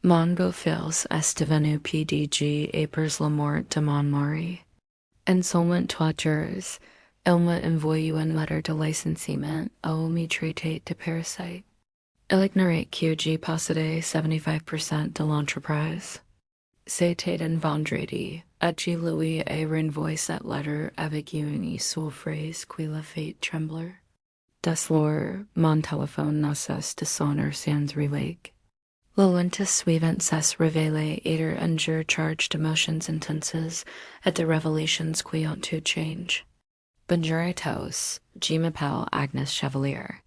Mon beau-fils est devenu PDG après la mort de mon mari. En seulement 3 jours, il m'a envoyé une lettre de licenciement où me traitait de parasite. Il ignorait que j'ai possédé 75% de l'entreprise. C'était un vendredi. J'ai lui et renvoyé cette lettre avec une seule phrase qui l'a fait trembler. Dès lors, mon téléphone n'a cessé de sonner sans relais. Le lundi suivant s'est révélé être un jour chargé d'émotions intenses et de révélations qui ont tout changé. Bonjour à tous, je m'appelle Agnes Chevalier.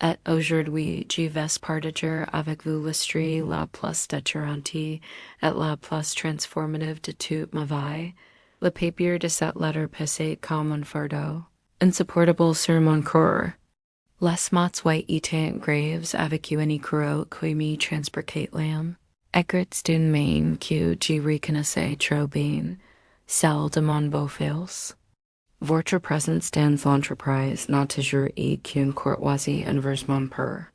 Et aujourd'hui, je vais partager avec vous l'histoire la plus déchirante et la plus transformative de toute ma vie. Le papier de cette lettre pesait comme un fardeau, insupportable sur mon corps. Les mots étaient graves avec une croix qui me transportait l'âme. Écrits d'une main que je reconnaissais trop bien, celle de mon beau-fils. Votre présence dans l'entreprise n'a toujours eu qu'une courtoisie envers mon père.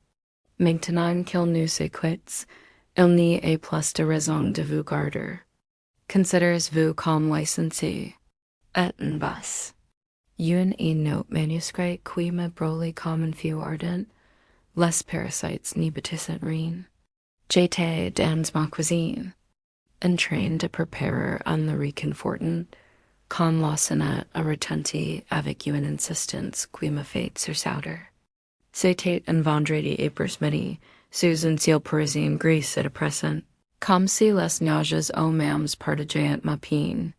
Maintenant qu'il nous écoute, il n'y a plus de raison de vous garder. Considérez-vous comme licenciée? Et en bas. Une note manuscrit qui me brûlait comme un feu ardent. Les parasites n'y bâtissent rien. J'étais dans ma cuisine, en train de préparer un réconfortant, quand la sonnette a retenti avec une insistance qui me fait sursauter. C'était un vendredi après-midi, sous un ciel parisien gris et oppressant, comme si les nuages eux-mêmes partageaient ma peine.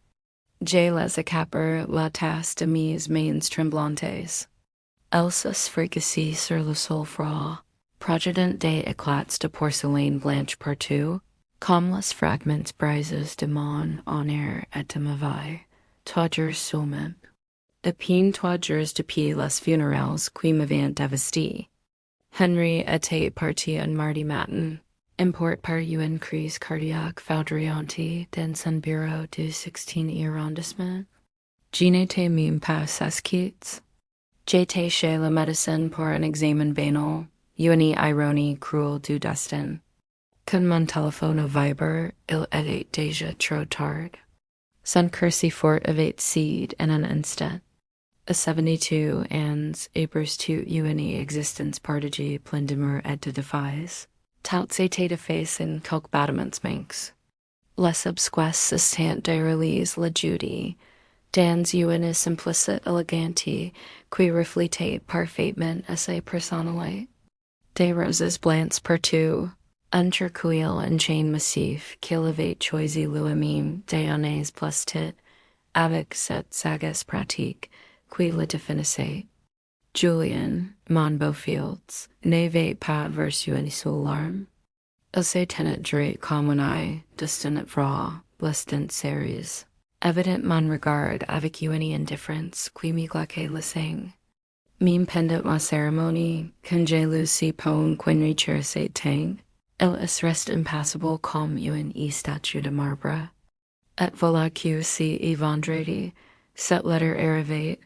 J'ai les accaparé la tasse de mes mains tremblantes. Elles se fricassaient sur le sol froid, projetant des éclats de porcelaine blanche partout, comme les fragments brises de mon honneur et de ma vie. 3 jours seulement. À peine 3 jours depuis les funérailles qui m'avaient dévasté. Henry était parti un mardi matin, emporté par une crise cardiaque foudroyante dans son bureau du 16e arrondissement. Je n'étais même pas satisfaite. J'étais chez le médecin pour un examen banal, une ironie cruelle du destin. Quand mon téléphone vibre, il était déjà trop tard. Son cœur si fort avait cédé en un instant. À 72 ans, après toute une existence partagée pleine d'amour et de défiance, tout était effacé en quelques battements manques. Les obsquas sustentent de relise la Judy, dans une simplicité élégante qui reflétait parfaitement à sa personnalité. Des roses blanches partout, un turquoise en chaîne massif qu'il avait choisi lui-même d'années plus tôt, avec cette sagesse pratique qui le définissait. Julien, mon beau-fils, n'avait pas versé une seule larme. Il se tenait droit comme un œil, distant vrai, blistant sérieux. Evident mon regard avec une indifference qui me glaçait le sang. Même pendant ma cérémonie, quand j'ai lu si peu qu'enrichir ses temps, il reste impassible comme une statue de marbre. Et voilà que si vendredi, cette lettre arrivait,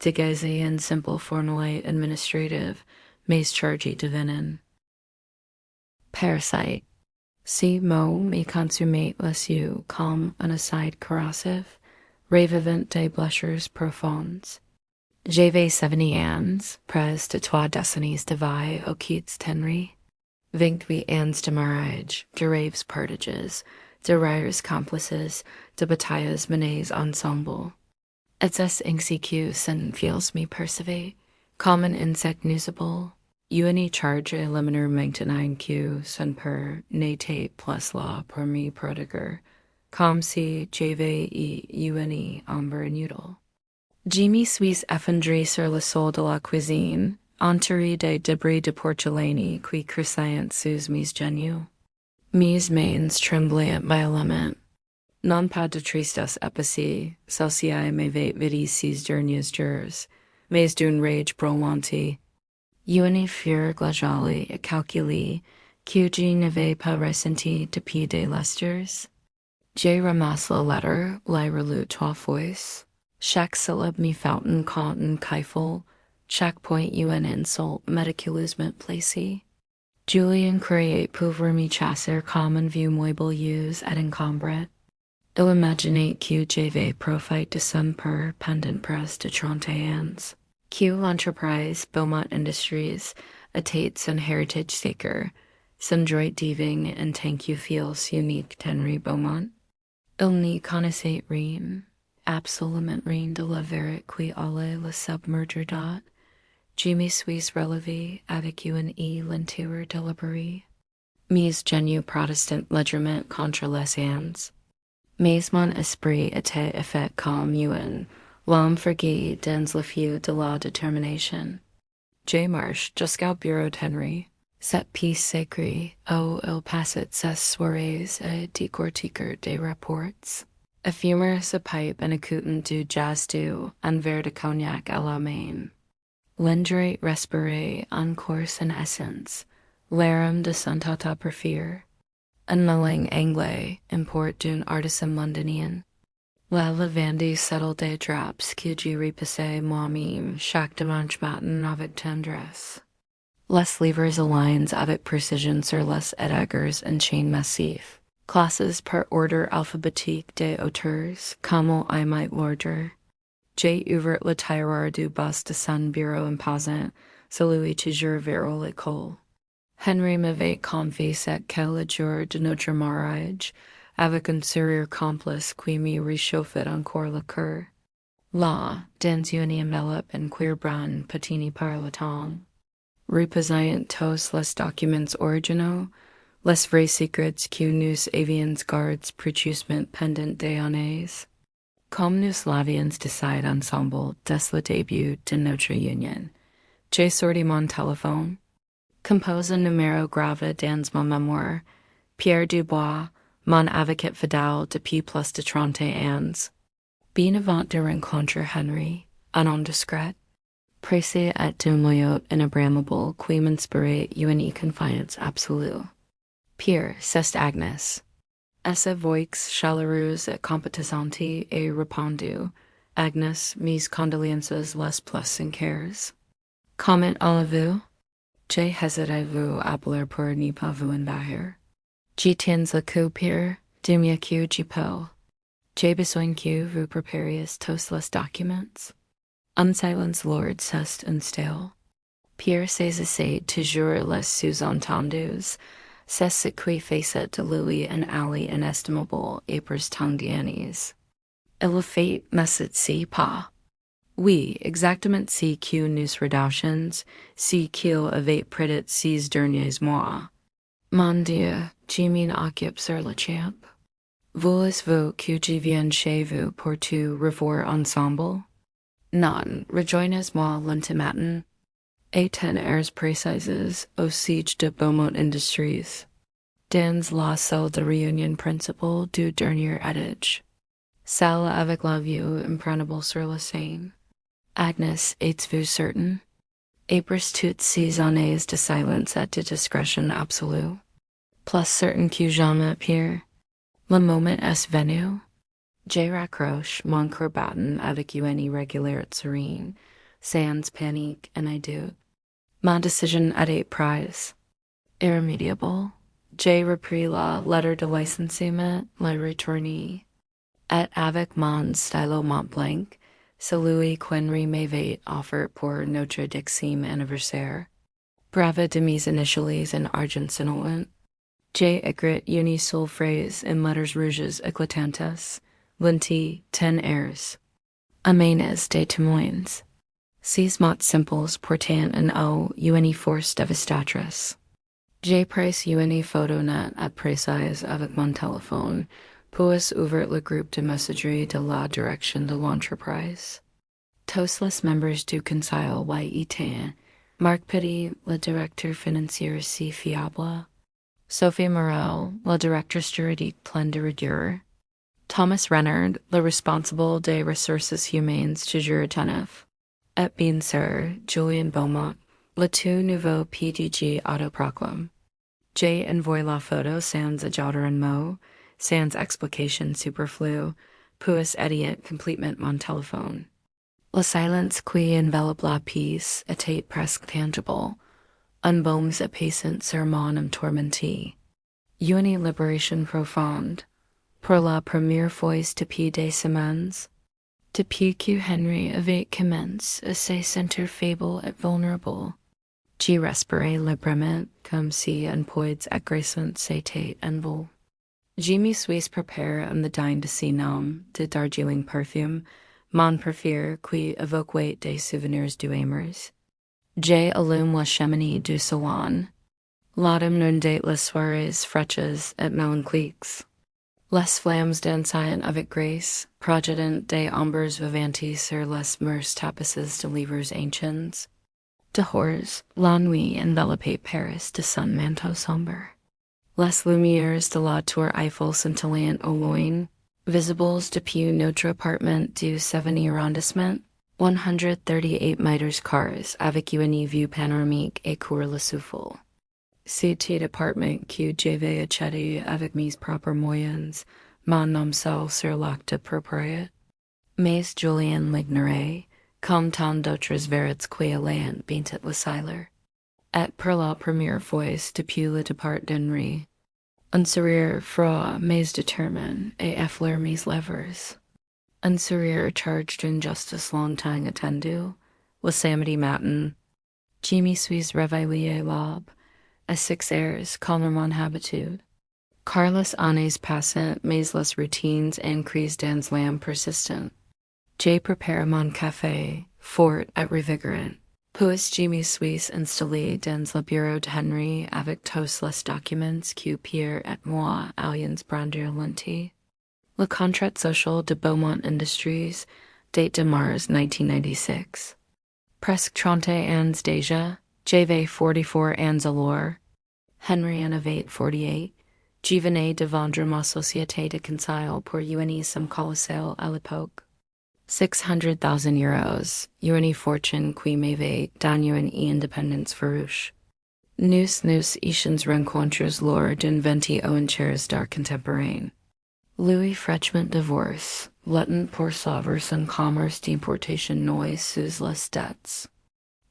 déguisée en simple formulaire administrative, mais chargée de venin. Parasite. Ces mots me consumaient les yeux comme un acide corrosif, revivant des blessures profondes. J'avais 70 ans, près de 3 décennies de vie au quittes Tenry. 28 ans de mariage, de rêves partages, de rires complices, de batailles menées ensemble. Et c'est ainsi que s'en feels me percevoir, comme un insecte nuisible. Une charge éliminaire maintenant que son père n'était plus là pour me prodiguer, comme si j'avais une ombre inutile. Je me suis effondré sur le sol de la cuisine, entouré des débris de porcelaine qui crissaient sous mes genoux. Mes mains tremblaient violemment. Non pas de tristesse épicée, celle-ci m'avait vidé ces derniers jours, mais d'une rage brûlante. Une fureur glaciale et calculée que je n'avais pas ressentie depuis des lustres. J'ai ramassé la lettre, l'ai relue 3 fois. Chaque syllabe me felt un konten kiffle, chaque point une insult médiculeusement placée. Julien croyait pouvoir me chasser comme un vieux meuble usé et encombré. Il imaginait que j'avais profité de son père pendant près de 30 ans. Que l'entreprise Beaumont Industries était son heritage seeker, son droit diving en tant que fils unique d'Henri Beaumont. Il n'y connaissait rien, absolument rien de la vérité qui allait le submerger dot. Je me suis relevé avec une lenteur délibérée. Mes genoux protestant légèrement contre les hands. Mais mon esprit était fait comme une l'homme forgué dans le feu de la détermination. Je marche jusqu'au bureau d'Henri. Cette pièce s'écrit où il passait ses soirées et décortiquer des rapports. A fumer sa pipe and écoutant du jazz doux, un verre de cognac à la main. L'endroit respirait encore son essence, l'arôme de son tata préféré. En la langue anglaise, import d'un artisan londonien. La lavande settled des draps que je repassais moi-même chaque dimanche matin avec tendresse. Les livres alignent avec precision sur les étagères en chaîne massif. Classes par ordre alphabétique des auteurs, comme I might l'ordre. J'ai ouvert le tiroir du bas de son bureau imposant, celui toujours vers l'école. Henri m'avait confié que le jour de notre mariage, avec un sourire complice qui me réchauffait encore le cœur. Là, dans une enveloppe en cuir brun patiné par le temps, reposant tous les documents originaux, les vrais secrets que nous avions gardés précieusement pendant des années. Comme nous l'avions décidé ensemble dès le début de notre union, j'ai sorti mon téléphone, compose un numéro gravé dans mon mémoire, Pierre Dubois, mon avocat fidèle depuis plus de 30 ans. Bien avant de rencontrer Henri, un homme discret, pressé et d'un loyauté inébranlable qui m'inspirait une confiance absolue. Pierre, c'est Agnès. À sa voix chaleureuse et compatissante et répandue, Agnès, mes condoléances les plus sincères. Comment allez-vous? J'ai hésité vous appeler pour ne pas vous envahir. Je tiens le coup, Pierre, du mieux que je peux. J'ai besoin que vous prépariez tous les documents. Un silence lourd s'est installé. Pierre saisissait toujours les sous-entendus. C'est ce qui faisait de lui un ally inestimable et perstangianis. Il a fait mais c'est pas. Oui, exactement ce que nous redoutions, ce qu'il avait prédit ces derniers mois. Mon Dieu, je m'occupe sur le champ. Voulez-vous que je vienne chez vous pour tout revoir ensemble? Non, rejoignez-moi lentement. Et 10 heures précises au siège de Beaumont Industries. Dans la salle de réunion principale du dernier étage. Salle avec la vue imprenable sur la Seine. Agnès, êtes-vous certain? Après toutes ces années de silence et de discrétion absolue. Plus certain que jamais, Pierre. Le moment est venu. Je raccroche mon cœur battant avec une régularité serene, sans panique et doute. Ma décision était prise. Irrémédiable. J'ai repris la lettre de licenciement, la retournée. Et avec mon stylo mont blanc, celui qu'Henri m'avait offert pour notre 10e anniversaire. Brava de mes initiales en argent scintillant. J'ai écrit une seule phrase en lettres rouges éclatantes. Lundi, 10 heures. Amenez des témoins. Ces mots simples portant un O une force dévastatrice. J'ai pris une photo net et précise avec mon téléphone, puis ouvert le groupe de messagerie de la direction de l'entreprise. Tous les membres du conseil y étaient. Marc Petit, le directeur financier si fiable. Sophie Morel, la directrice juridique pleine de rigueur. Thomas Renard, le responsable des ressources humaines toujours attentif. Et bien sûr, Julien Beaumont, le tout nouveau PDG autoproclame. J'ai envoyé la photo sans ajouter un mot, sans explication superflue, puis éteint complètement mon téléphone. Le silence qui enveloppe la pièce était presque tangible. Unbaumes apaisant sermonum tormenti. Uni liberation profonde. Pour la première fois depuis des semaines. Depuis que Henry avec commence à se sentir faible et vulnérable. J'y respirais librement, comme si un poids agressant s'était envolé. Je me suis préparé à me dine de ces noms de darjeeling perfume, mon préféré qui évoquait des souvenirs douamers. J'ai allume la cheminée du salon. L'automne inondait les soirées fraîches et mélancoliques. Les flammes dansaient avec grâce, projetant des ombres vivantes sur les murs tapissés de livres anciens. Dehors, la nuit enveloppait Paris de son manteau sombre. Les lumières de la tour Eiffel scintillant au loin, visibles depuis notre appartement du 7e arrondissement, 138 mètres carrés avec une vue panoramique et court le souffle. C'était appartement que j'avais acheté avec mes propres moyens, mon nom seul sur l'acte de propriété. Mais Julien l'ignorait, comme tant d'autres verets qui allaient bientôt le sailor. Et pour la première fois depuis le départ d'Henri, un sourire froid mais déterminé et effleure mes lèvres. Un sourire chargé d'une justice longtemps attendue. Le samedi matin, je me suis réveillé l'aube, à 6 heures comme mon habitude. Car les années passent, mais les routines increasent dans l'âme persistent. J'ai préparé mon café, fort et revigorant. Puis je me suis installé dans le bureau de Henry avec tous les documents que Pierre et moi allions brandir lundi. Le contrat social de Beaumont Industries, date de mars 1996. Presque 30 ans déjà, j'avais 44 ans alors. Henry en avait 48. Je venais de vendre ma société de conseil pour une somme colossale à l'époque. 600,000 euros, une fortune qui m'avait donné une indépendance farouche. Nous étions rencontres lors d'une 21 heures d'art contemporain. Louis fraîchement divorce, lettre pour sauver son commerce d'importation noise sous les dettes.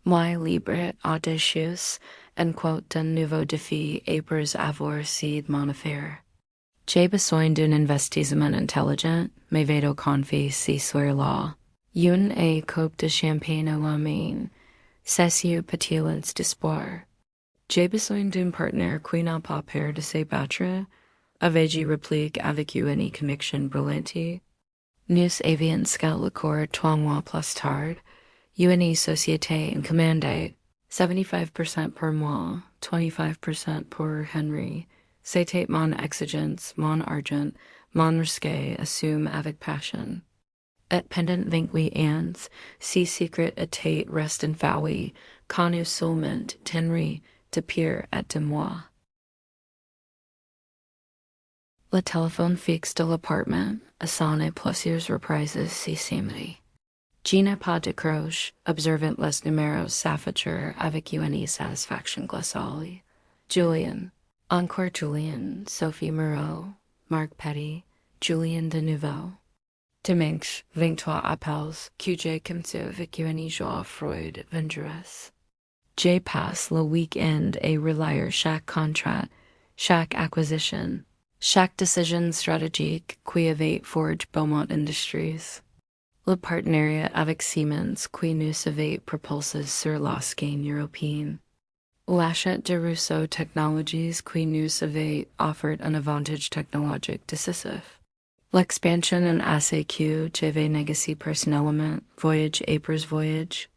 Moi libre, audacieux, en quête d'un nouveau défi après avoir cédé mon affaire. J'ai besoin d'un investissement intelligent, mais vedo confier si sur-là. Une et coupe de champagne à la main, c'est petits d'espoir. J'ai besoin d'un partenaire qui n'a pas peur de se battre. Avais-je réplique avec une conviction brûlante. Nous avions scout le corps 3 mois plus tard. Une société en commande, 75% pour moi, 25% pour Henry. C'était mon exigence, mon argent, mon risque assume avec passion. Et pendant 28 ans, si secret était resté infailli, connu seulement Henry, de Pierre et de moi. Le téléphone fixe de l'appartement a sonné plusieurs reprises ce samedi. Je n'ai pas décroché, observant les numéros s'afficher avec une satisfaction glaciale. Julien, encore Julien, Sophie Moreau, Marc Petty, Julien de nouveau. Dimanche, 23 appels que j'ai commencé avec une joie froide vengeresse. J'ai passé le week-end à relire chaque contrat, chaque acquisition, chaque décision stratégique qui avait forgé Beaumont Industries. Le partenariat avec Siemens qui nous avait propulsés sur la scène européenne. L'achat de Rousseau Technologies qui nous avait offert un avantage technologique décisif. L'expansion en ACQ j'avais négocié personnellement, voyage après voyage.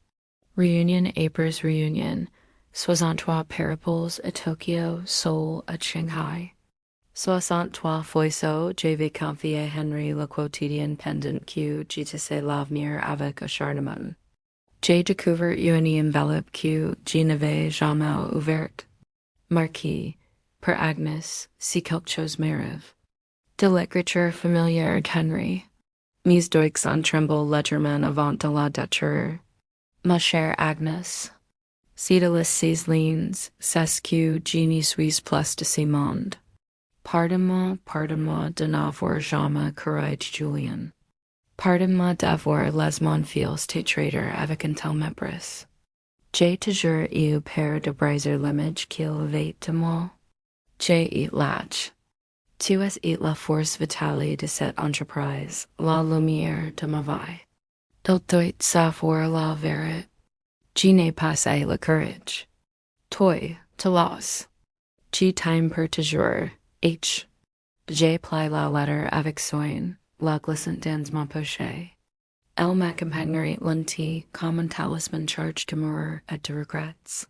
Réunion après réunion, 63 périples à Tokyo, Seoul à Shanghai. 63 fois j'avais confié Henry le quotidien pendant que j'étais l'avenir avec acharnement. J'ai découvert une enveloppe que je n'avais jamais ouverte. Marquis, pour Agnes, si quelque chose m'arrive. De l'écriture familière d'Henry. Mes doigts en tremblent légèrement avant de la détruire. Ma chère Agnes, si de ces lignes, c'est que je n'y suis plus de ce monde. Pardonne-moi de n'avoir jamais courage, Julien. Pardonne-moi d'avoir les mon fils te traiter avec un tel mépris. J toujours eu père de briser l'image qu'il avait de moi. J eat latch. Tu es et la force vitale de cette entreprise, la lumière de ma vie. Il doit savoir la vérité. Je n'ai pas le courage. Toi, te las. J time per toujours. H. J'ai plie la lettre avec soin, la glissant dans ma poche. Elle m'accompagnerait lundi comme un talisman chargé d'amour et de regrets.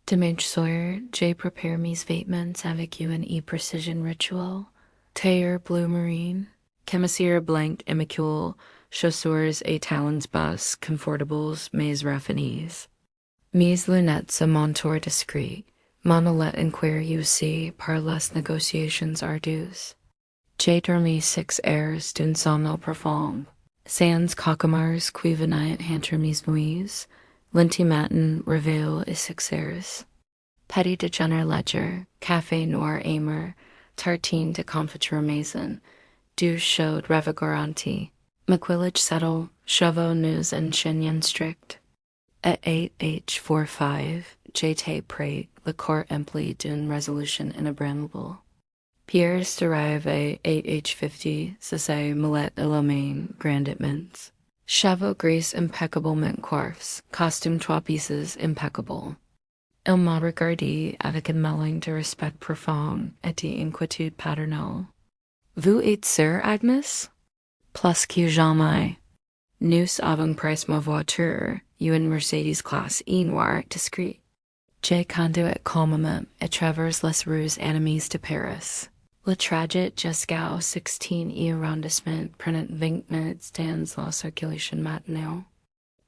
Dimanche soir, j'ai préparé mes vêtements avec une précision rituelle. Tailleur bleu marine, chemisier blanc immaculé, chaussures et talons bas confortables mais raffinés. Mes lunettes à monture discret, monolette inquiry aussi par les négociations ardues. J'ai dormi 6 heures d'un sommeil profond. Sans cauchemars qui venaient entre mes nuits, lundi matin réveil et 6 heures. Petit déjeuner léger, café noir amer, tartine de confiture maison, douche chaude revigorante, maquillage settle, cheveux nus and chignon strict. At 8h45, j'étais prêt, le corps empli d'une résolution inébranlable. Pierre's arrive at 8h50, cessé molette à la main, grandement. Cheveux gris impeccablement coiffés, costume 3 pieces impeccable. Il m'a regardé avec un mélange de respect profond et d'inquiétude paternelle. Vous êtes sûre, Agnes? Plus que jamais. Nous avons pris ma voiture, une Mercedes classe E noire discrète. J'ai conduit calmement à travers les rues animées de Paris. Le trajet jusqu'au 16e arrondissement prenait 20 minutes dans la circulation matinale.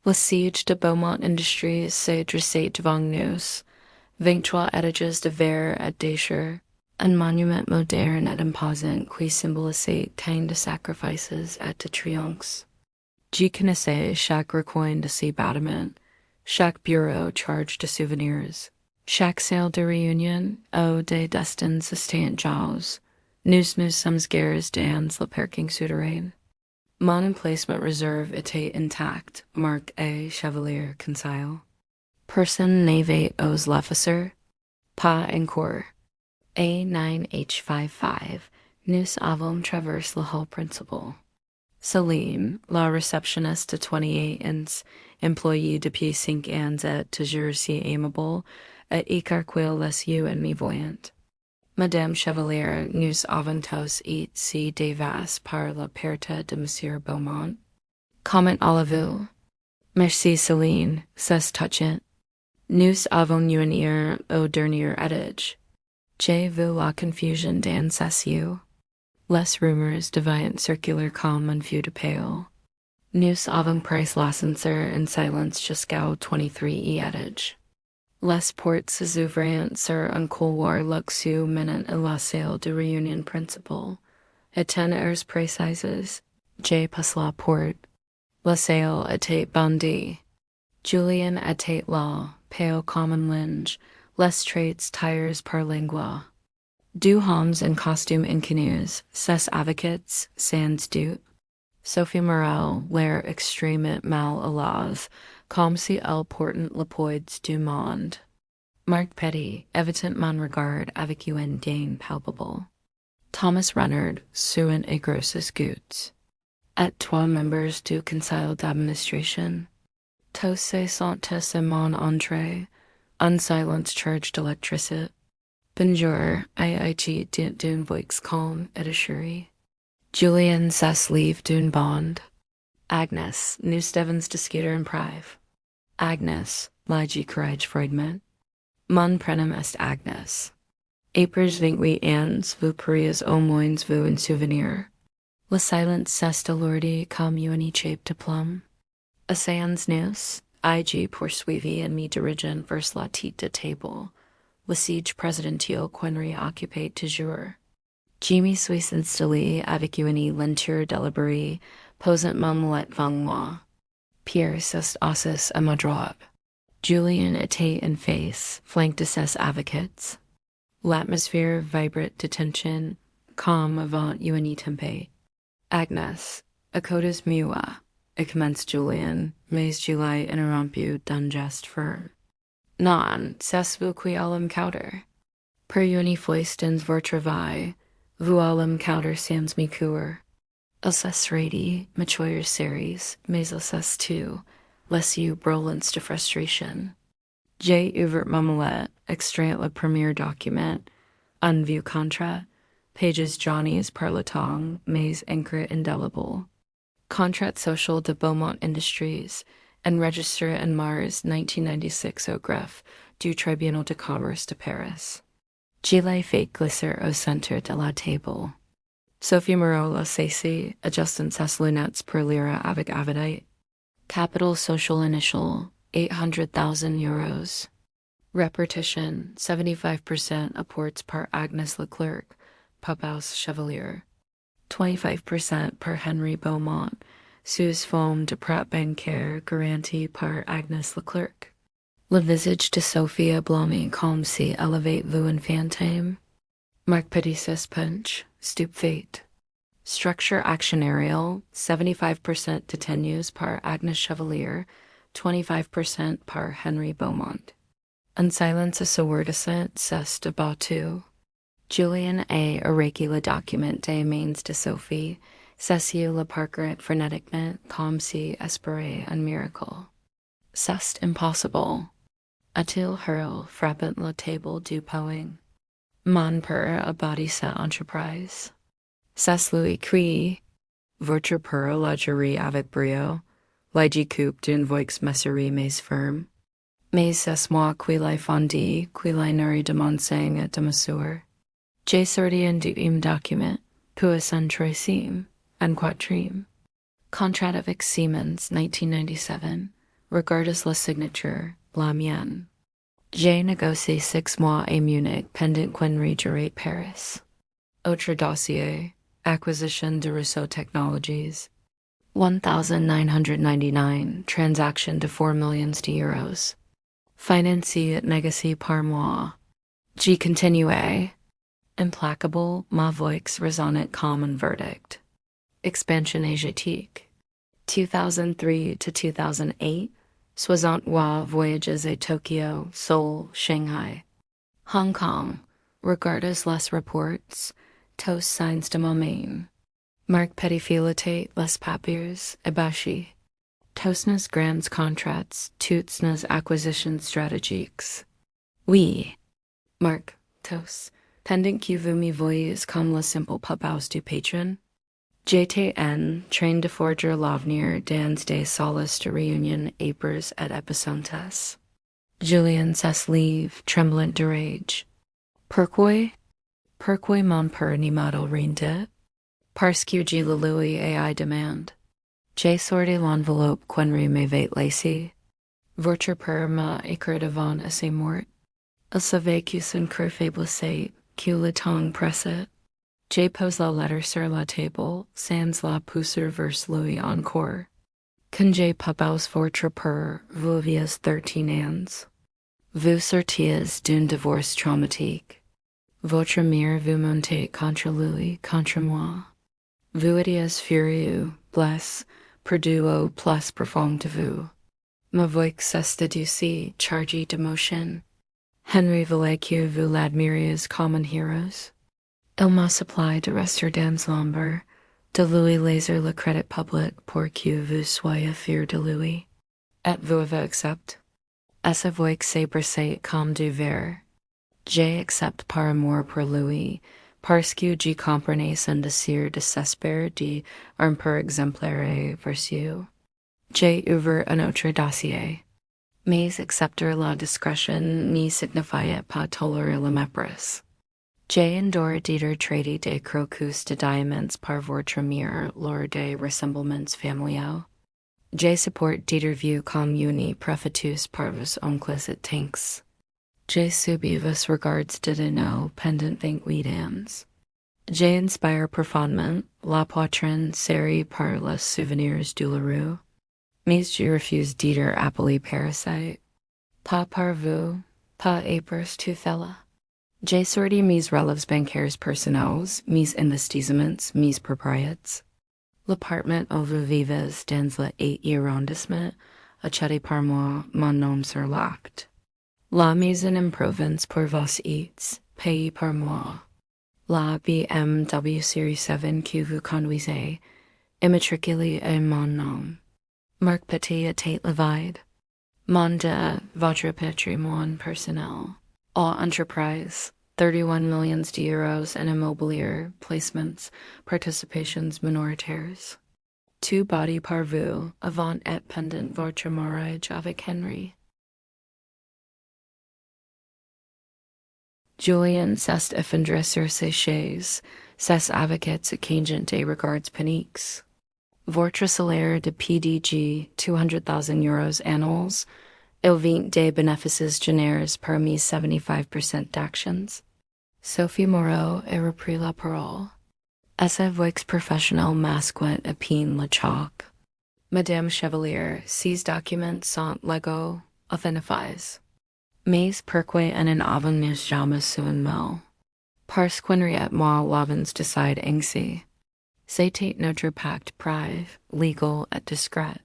Le siège de Beaumont Industries s'est dressé devant nous. 23 étages de verre et d'acier, un monument moderne et imposant qui symbolisait tant de sacrifices et de triomphes. J'y connaissais chaque recoin de ces bâtiments, chaque bureau chargé de souvenirs, chaque salle de réunion où des destins estaient jaus. Nous sommes guères dans le parking souterrain. Mon emplacement réserve était intact, marque et chevalier conseil. Personne n'avait osé l'officer. Pas encore. A9H55, nous avons traversé le hall principal. Salim, la réceptionniste de 28 ans, employée depuis 5 ans et toujours si aimable, et écarqué les yeux en me voyant. Madame Chevalier, nous avons tous été si dévastés par la perte de Monsieur Beaumont. Comment allez-vous? Merci Céline, c'est touchant. Nous avons une heure au dernier étage. J'ai vu la confusion dans ses yeux. Les rumeurs deviennent circulaires comme un feu de paille. Nous avons pris l'ascenseur en silence jusqu'au 23e étage. Les portes s'ouvrirent sur un couloir luxueux menant à la salle de réunion principale. À 10 heures précises, j'ai passé la porte. La salle était bondée. Julien était là, pale comme un linge, les traits tires par lingua. 2 hommes en costume inconnus, ses avocats, sans doute. Sophie Morel, l'air extrêmement mal à l'aise, comme si elle portait le poids du monde. Marc Petty, évitant mon regard avec une dédain palpable. Thomas Reynard, suant et grosses gouttes. Et 3 membres du conseil d'administration. Tous ces sont à mon entrée, un silent charge d'électricité. Bonjour, AIG d'une voix calme et assurée. Julien s'aslive d'une bande. Agnes, nous devons discuter en prive. Agnes, l'ai-je courage Freudman. Mon prénom est Agnes. Après 28 ans, vous pourriez au moins vous en souvenir. Le silence s'est alourdi comme une chape de plume. A séance nous, IG poursuivi en me dirigeant vers la tête de table. Le siège présidentiel qu'on occupait toujours. Jimmy suis installé avec une lenteur délibérée, posant mon molette devant moi. Pierre s'est assis à ma droite. Julien était en face, flanqué de ses avocats. L'atmosphère vibrate de tension, comme avant une tempête. Agnes, à côté moi, commence Julien, mais je l'ai interrompu d'un geste firm. Non, ses vous qui allem cowder. Per uni foistens vortravae, vous allem cowder sams me cour. Alces radi, machoyer series, mais alces tu, less you brolance de frustration. J. Uvert Mamelet, extrait le premier document, unview contrat, pages Johnny's parletong, mais encre indelible. Contrat social de Beaumont Industries, and register en Mars 1996 au greffe du Tribunal de Commerce de Paris. Gilet fait glisser au centre de la table. Sophie Moreau la cessé, adjustant ses lunettes per lira avec avidite. Capital social initial, 800,000 euros. Repartition, 75% apports par Agnes Leclerc, Pubhouse Chevalier. 25% per Henry Beaumont, sous forme de prêt bancaire garanti par Agnes Leclerc. Le visage de Sophia Blommy comme si élevez-vous infantime. Marc Pédisses punch, stupefait. Structure actionnarial, 75% détenus par Agnes Chevalier, 25% par Henry Beaumont. Un silence assourdissant cesse de battu. Julian A. Araki le document des mains de Sophie, Cécile le parcours phonétiquement comme si espérait un miracle. C'est impossible. A-t-il hurl frappant la table du poing? Mon père a bâti sa entreprise. C'est lui qui, votre père la jury avec brio, l'ai coupe d'une voix messerie mais ferme. Mais c'est moi qui l'ai fondé, qui l'ai nourri de mon sang et de ma sueur. J'ai sorti un document, puis un troisième, un quatrième. Contrat avec Siemens, 1997, regardez la signature, la mienne. J'ai négocié 6 mois à Munich pendant qu'un redirect Paris. Autre dossier, acquisition de Rousseau Technologies. 1,999, transaction de 4 millions de euros. Financié et négocié par moi. J'ai continué. Implacable, ma voix résonnait comme un verdict. Expansion asiatique. 2003 to 2008, 68 voyages à Tokyo, Seoul, Shanghai. Hong Kong, regardez les reports, tous signes de ma main. Marc Petitfileté les papiers, Ebashi. Tous nos grands contrats, toutes nos acquisitions stratégiques. Oui. Marc, tous. Pendant que vous me voyez comme le simple pubhouse du patron, JTN, train de forger l'avenir dans des solis de réunion épers et épisantes. Julien s'eslive, tremblant de rage. Pourquoi? Pourquoi mon père n'y m'a-t-il rien dit? Parce que j'ai le louis et I demande. J'ai sorti l'enveloppe qu'Henri m'avait laissé. Votre père m'a écrit devant à ses morts. Il savait que son cœur faiblissait, que le temps pressait. J'ai posé la lettre sur la table, sans la pousser vers lui encore. Quand j'ai pubhouse votre père, vous aviez 13 ans. Vous sortiez d'un divorce traumatique. Votre mère vous montait contre lui, contre moi. Vous étiez furieux, blessé, perdu au plus profond de vous. Ma voix s'est adoucie, chargée d'émotion. Henry voulait que vous l'admiriez comme un héros. Il m'a supplié de rester dans l'ombre, de lui laisser le crédit public pour que vous soyez fiers de lui. Et vous avez accepté? Et sa voix s'est brisée comme du verre. J'ai accepté par amour pour lui, parce que j'ai comprenais son désir désespéré d'un peu exemplaire vertu. J'ai ouvert un autre dossier. Mais accepter la discrétion ne signifiait pas tolérer la mépris. J'ai enduré d'être traité des crocus de diamants par votre mère lors des rassemblements familiaux. J'ai supporté d'être vu comme uni préfectus par vos oncles et tantes. J'ai subi vos regards de déno pendant 28 ans. J'ai inspiré profondément la poitrine serrée par les souvenirs douloureux. Mais je refuse d'être appelé parasite. Pas par vous, pas épers tout fella. J'ai sorti mes relèves bancaires personnels, mes investissements, mes propriétés. L'appartement où vous vivez dans le 8e arrondissement, acheté par moi, mon nom sur l'acte. La maison en province pour vos eats, payé par moi. La BMW Série 7 que vous conduisez, immatriculée à mon nom. Marc Petit à tête levide. Monde votre patrimoine personnel. All enterprise. 31 millions d'euros in immobilier placements, participations minoritaires. Tout body par vous, avant et pendant votre mariage avec Henry. Julien s'est effondré sur ses chaises, ses avocats congent des regards paniques. Votre salaire de PDG, 200,000 euros annuels, il vient des bénéfices générés parmi 75% d'actions. Sophie Moreau a repris la parole. Sa voix professionnelle masquant à peine le choc. Madame Chevalier, ces documents sont légaux, authentifiés. Mais pourquoi en un avenir jamais seulement? Parce qu'Henriette moi l'avons décide ainsi. C'était notre pacte privé, légal et discret.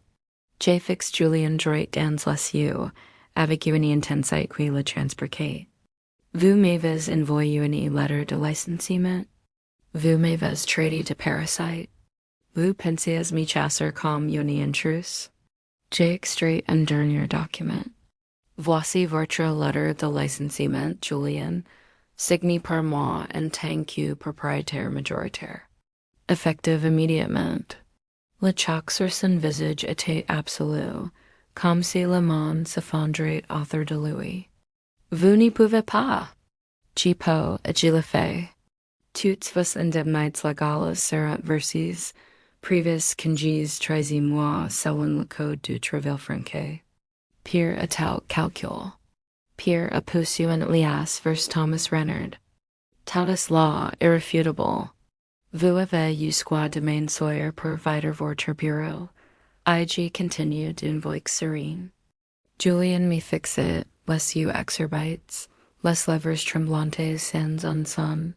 J'ai fixé Julien droit dans les yeux, avec une intensité qui le transportait. Vous m'avez envoyé une lettre de licenciement. Vous m'avez traité de parasite. Vous pensez me chasser comme une intruse. J'ai extrait un dernier document. Voici votre lettre de licenciement, Julien, signée par moi en tant que propriétaire majoritaire. Effective immédiatement. Le choc sur son visage était absolu, comme si le monde s'effondrait autour de lui. Vous n'y pouvez pas. Je peux, et je le fais. Toutes vos indemnités légales seront versées, prévues 15 13 mois selon le code du travail français. Pierre a tel calcul. Pierre a poussé un lias vers Thomas Reynard. Taudis law irrefutable. Vous avez jusqu'à demain soir pour vider votre bureau. IG continued d'une voix serene. Julien me fixait, les yeux exorbites, les lèvres tremblantes sans un son.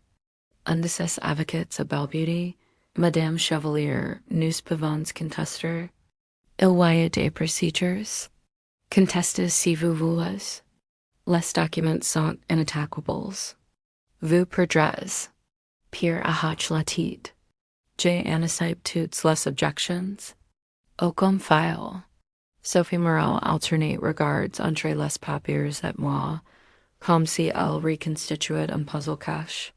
Un de ses avocats à belle beauty, Madame Chevalier, nous pouvons contester. Il y a des procedures. Contestez si vous voulez. Les documents sont inattaquables. Vous perdrez. Pierre a hoché la tête. J'ai annoncé toutes les objections. Aucun file. Sophie Moreau alternate regards entre les papiers et moi, comme si elle reconstituait un puzzle cache.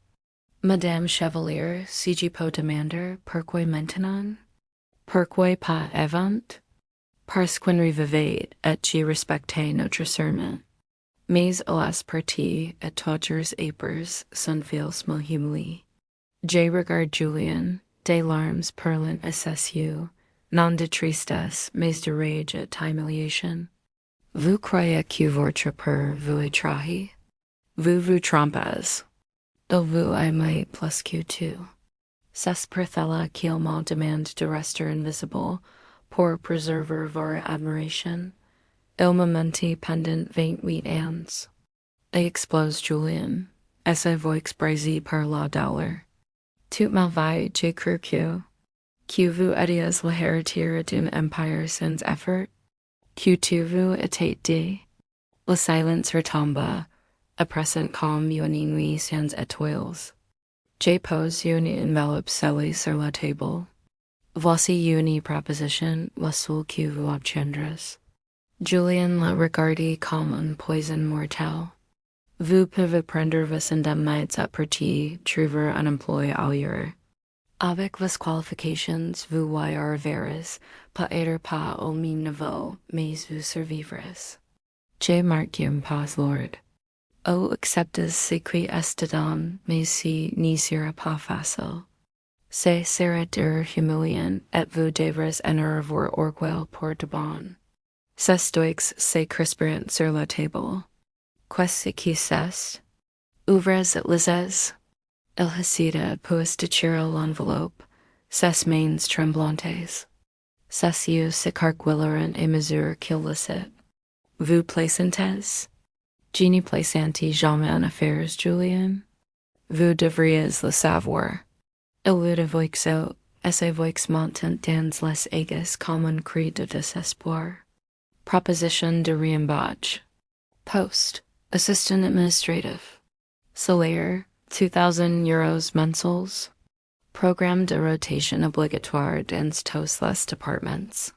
Madame Chevalier, si je peux demander, pourquoi maintenant? Pourquoi pas avant? Parce qu'on revivait et je respectais notre serment. Mais hélas partie et toutes épers sont fils me humilié. Je regarde Julien, des larmes perlant à ses yeux, non de tristesse, mais de rage et humiliation. Vous croyez que votre père vous a trahi? Vous vous trompez. Il vous aime plus que tout. C'est pour cela qu'il me demande de rester invisible pour préserver votre admiration. Il me mentit pendant 28 ans. Et explose Julien, et sa voix brisée par la douleur. Toute ma vie, j'ai cru que vous étiez l'héritier d'un empire sans effort, que tout vous était dit. Le silence retomba, oppressant comme une nuit sans étoiles. J'ai posé une enveloppe scellée sur la table. Voici une proposition, la seule que vous obtiendrez. Julien la regardait comme un poison mortel. Vous pouvez prendre vos indemnités à partie, trouver un emploi ailleurs. Avec vos qualifications, vous y arriverez, peut-être pas au même niveau, mais vous survivrez. J'ai marqué un pas lourd. Oh, acceptez ce qui est dedans, mais ce n'y sera pas facile. Ce sera dur, humiliant, et vous devrez honorer votre orgueil pour de bon. Ces stoics se crisperont sur la table. Qu'est-ce qui c'est? Ouvrez et lisez. Il hésita pour déchirer l'enveloppe, ses mains tremblantes. Ses yeux s'écarquillèrent à mesure qu'il lisait. Vous plaisantez? Je ne plaisante jamais en affaires, Julien. Vous devriez le savoir. Il eut de voix haute, et sa voix montant dans les aigus comme un cri de désespoir. Proposition de réembauche. Poste. assistant administrative, salaire, €2,000 mensuals, programme de rotation obligatoire dans tous les départements,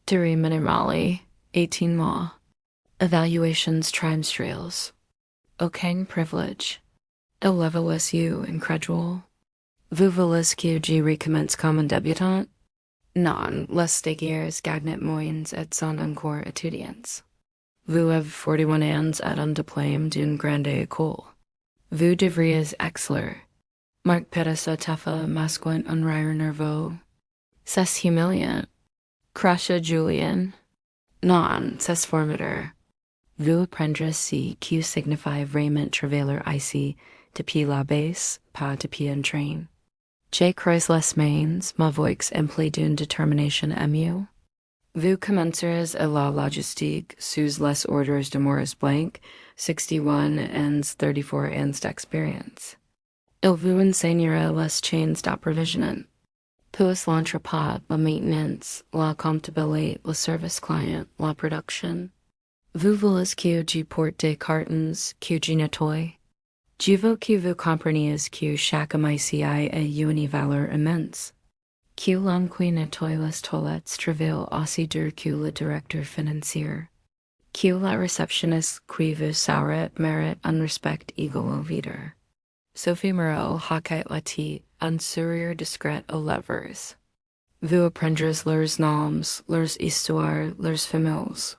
durée minimale, 18 mois, evaluations trimestriels, aucun privilège, il levelus you incrédule, vous voulez que je recommence comme débutant? Non, les stagiaires gagnent moins et sont encore étudiants. Vous avez 41 ans et un diplôme d'une grande école. Vous devriez exceller. Marc Pedasa Tafa masquant un rire nerveux. C'est humiliant. Crasha Julien. Non, c'est formateur. Vous apprendrez ce qui signifie vraiment travailler ici depuis la base, pas depuis un train. J'ai creusé les mains, ma voix emplie d'une détermination émue. Vous commencerez à la logistique sous les ordres de Maurice Blanc, 61 ans 34 ans d'expérience. Il vous enseignera les chaînes d'approvisionnement, puis l'entrepôt, la maintenance, la comptabilité, le service client, la production. Vous voulez que je porte des cartons, que je nettoie? Je veux que vous compreniez que chaque métier a une valeur immense. Que l'homme qui nettoie les toilettes travaille aussi dur que le directeur financier. Que la réceptionniste qui vous sert mérite un respect égal au vôtre. Sophie Moreau hoquet la tea, un sourire discret aux lèvres. Vous apprendrez leurs noms, leurs histoires, leurs familles.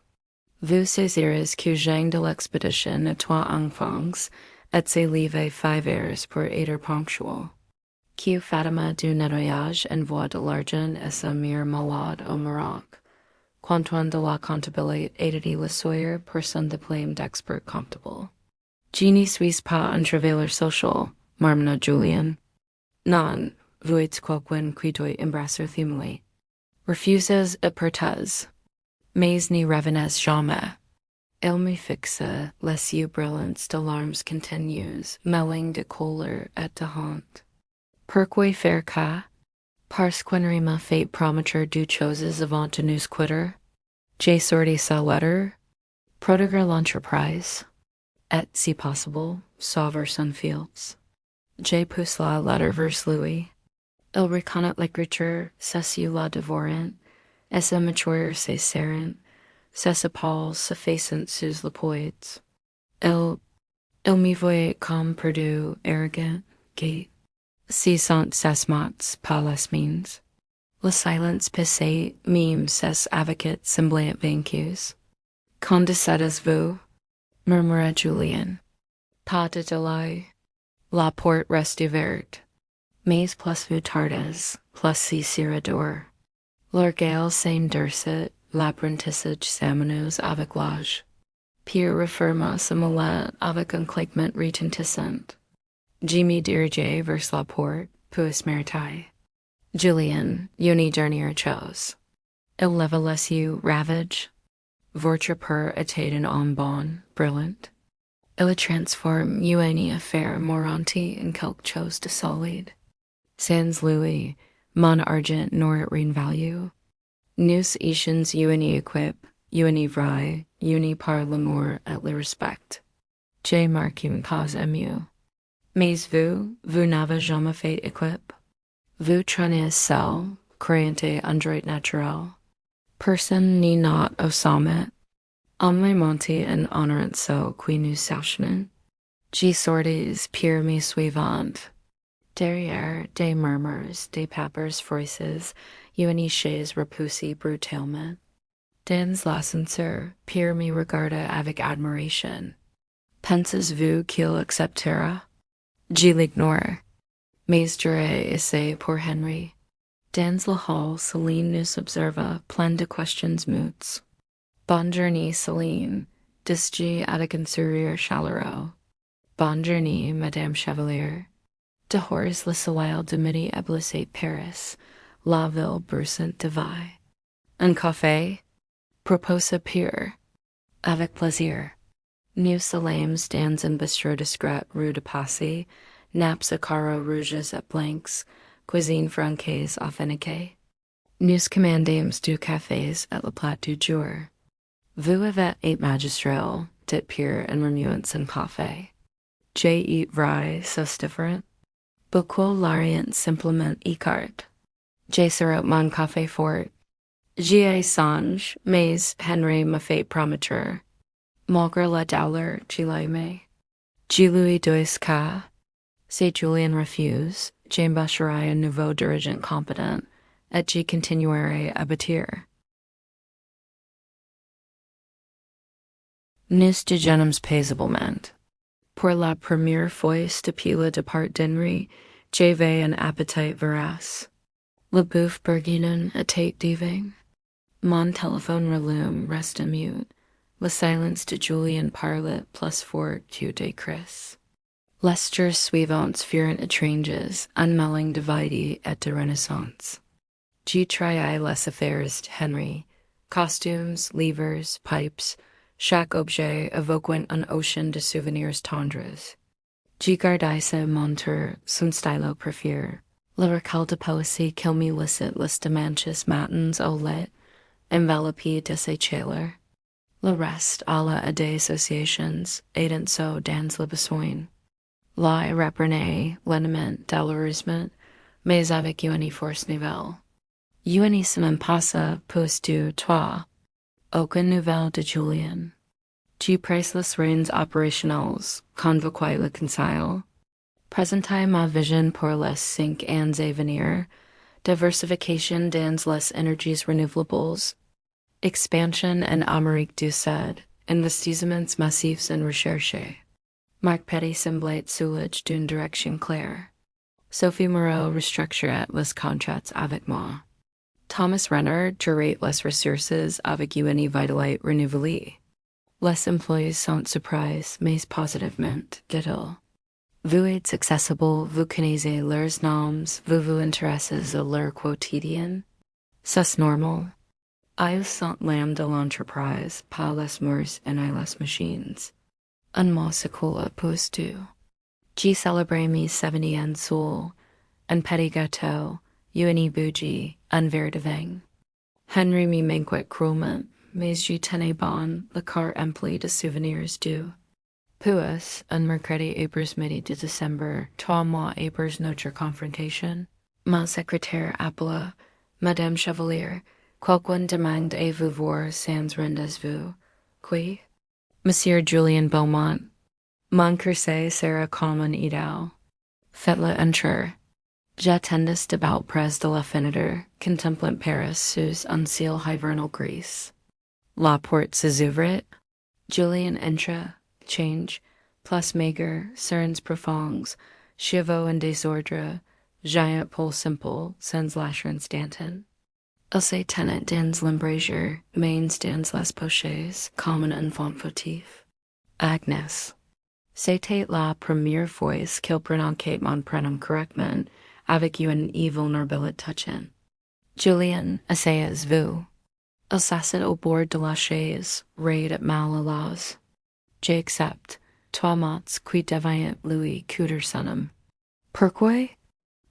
Vous saisirez que j'ai de l'expédition à 3 enfants, et c'est levé 5 heures pour être ponctuel. Que Fatima du nettoyage envoie de l'argent à sa mère malade au Maroc. Quantoine de la comptabilité aidait le sawyer pour son diplôme d'expert comptable. Je ne suis pas un travailleur social, marmonna Julien. Non, vous êtes quelqu'un qui doit embrasser thumuli. Refusez et partez. Mais n'y revenez jamais. Elle me fixa les yeux brillants de larmes continues, mêling de colère et de honte. Pourquoi faire cas? Parce qu'Henri m'a fait promettre deux choses avant de nous quitter. J'ai sorti sa lettre, protéger l'entreprise, et, si possible, sauver son fils. J'ai poussé la lettre vers lui. Il reconnaît l'écriture, c'est la dévorant, et sa mâchoire se serrant, ses épaules se faisant sous le poids. Il me voyait comme perdu, arrogant, gai. Si sont ses mots, pas les miens. Le silence passé mime ses avocats semblant vaincus. Quand décédez-vous? Murmura Julien. Pas de délai. La porte reste ouverte. Mais plus vous tardez, plus si sera dur. L'orgueil s'endurcit, l'apprentissage s'amenuise avec l'âge. Pierre referma sa molette avec un claquement retentissant. Je me dirigeai vers la porte, puis m'arrêtai. Julien, une dernière chose. Il leva les yeux ravagés. Votre père était un homme bon, brillant. Il transforme une affaire mourante en quelque chose de solide. Sans lui, mon argent n'aurait rien value. Nous étions une équipe, une vraie, unis par l'amour et le respect. J'ai marqué une cause émue. Mais vous n'avez jamais fait équipe. Vous traînez seul, croyant un droit naturel. Personne n'est not au sommet. Homme monté en honorant ceux qui nous sanctionnent. Je sortis pour me suivante. Derrière des murmures, des papers froisses, une chaise repoussée brutalement. Dans l'ascenseur, pour me regarder avec admiration. Pensez-vous qu'il acceptera? Je l'ignore. Mais j'aurais essayé pour Henry. Dans le hall, Céline nous observa, plein de questions moots. Bonne journée, Céline, dis-je avec un sourire chaleureux. Bonne journée, Madame Chevalier. Dehors le soleil de midi éblouissait Paris, la ville bruissante de vie. Un café? Proposa Pierre. Avec plaisir. Nous allâmes dans un bistrot discret rue de Passy, nappes à carreaux rouges et blancs, cuisine francaise affiniquée. Nous commandâmes deux cafés et le plat du jour. Vous avez 8 magistrats, dit pire and remuance en café. J eat vrai, sus different. Beaucoup l'arient simplement écart. J sera mon café fort. J'y songe, mais Henry me fait promettre. Malgré la douleur, j'y l'aimais. J'y lui dois cas. C'est Julien refuse. J'embaucherai un nouveau dirigeant competent. Et j'y continuerai à bâtir. Nous de jeunes paisiblement. Pour la première fois depuis le départ d'Henry, j'avais un appétit vorace. Le bouffe bourguignon était divin. Mon téléphone rallume reste mute. Le silence de Julien parlait plus fort que de Chris. Les jours suivants furent étranges, unmêling de vie et de renaissance. J'y triai les affaires de Henry. Costumes, levers, pipes, chaque objet évoquant un ocean de souvenirs tendres. J'y gardai sa montre, son stylo préféré. Le recul de poésie qu'il me licite les dimanches matins au lait, enveloppé de ses chaleurs. Le reste alla à des associations, aidant so dans le besoin. La reprenait lentement, douloureusement, mais avec une force nouvelle. Une semaine passa, puis deux, trois. Aucune nouvelle de Julien. J'y pris les reins opérationnels, convoquai le conseil. Présentai ma vision pour les 5 ans à venir, diversification dans les énergies renouvelables, expansion en Amérique du Sud, investissements massifs en recherche. Marc Petty semblait soulagé d'une direction claire. Sophie Moreau restructurait les contrats avec moi. Thomas Renner gérait les ressources avec une vitalité renouvelée. Les employés sont surpris, mais positivement, dit-il. Vous êtes accessible, vous connaissez leurs noms, vous vous intéressez à leur quotidien. C'est normal. Ils sont l'âme de l'entreprise, pas les mœurs et les machines. Un mot s'écoule pour tout. J'ai célébré mes 70 ans seul, un petit gâteau, une bougie, un verre de vin. Henry me manquait cruellement, mais j'y tenais bon, le cœur empli de souvenirs doux. Puis, un mercredi après-midi de décembre, 3 mois après notre confrontation, ma secrétaire appela, Madame Chevalier, quelqu'un demande à vous voir sans rendez-vous. Qui? Monsieur Julien Beaumont. Mon curse sera calme idéal. Faites-le entrer. J'attendais debout près de la fenêtre, contemplant Paris sous un ciel hivernal gris. La porte s'ouvrit. Julien entra, change, plus maigre, cernes profonds, cheveux en désordre, giant pole simple, sans lâcher instantan. Il se tenait dans l'embrasure, mains dans les poches, comme un enfant fautif. Agnes. C'était la première fois qu'il prononçait mon prénom correctement, avec une invulnérable touchant. Julien, asseyez-vous. Il s'assit au bord de la chaise, raide at mal à l'aise. J'accepte. Trois mots qui deviennent lui couder sonum. Pourquoi?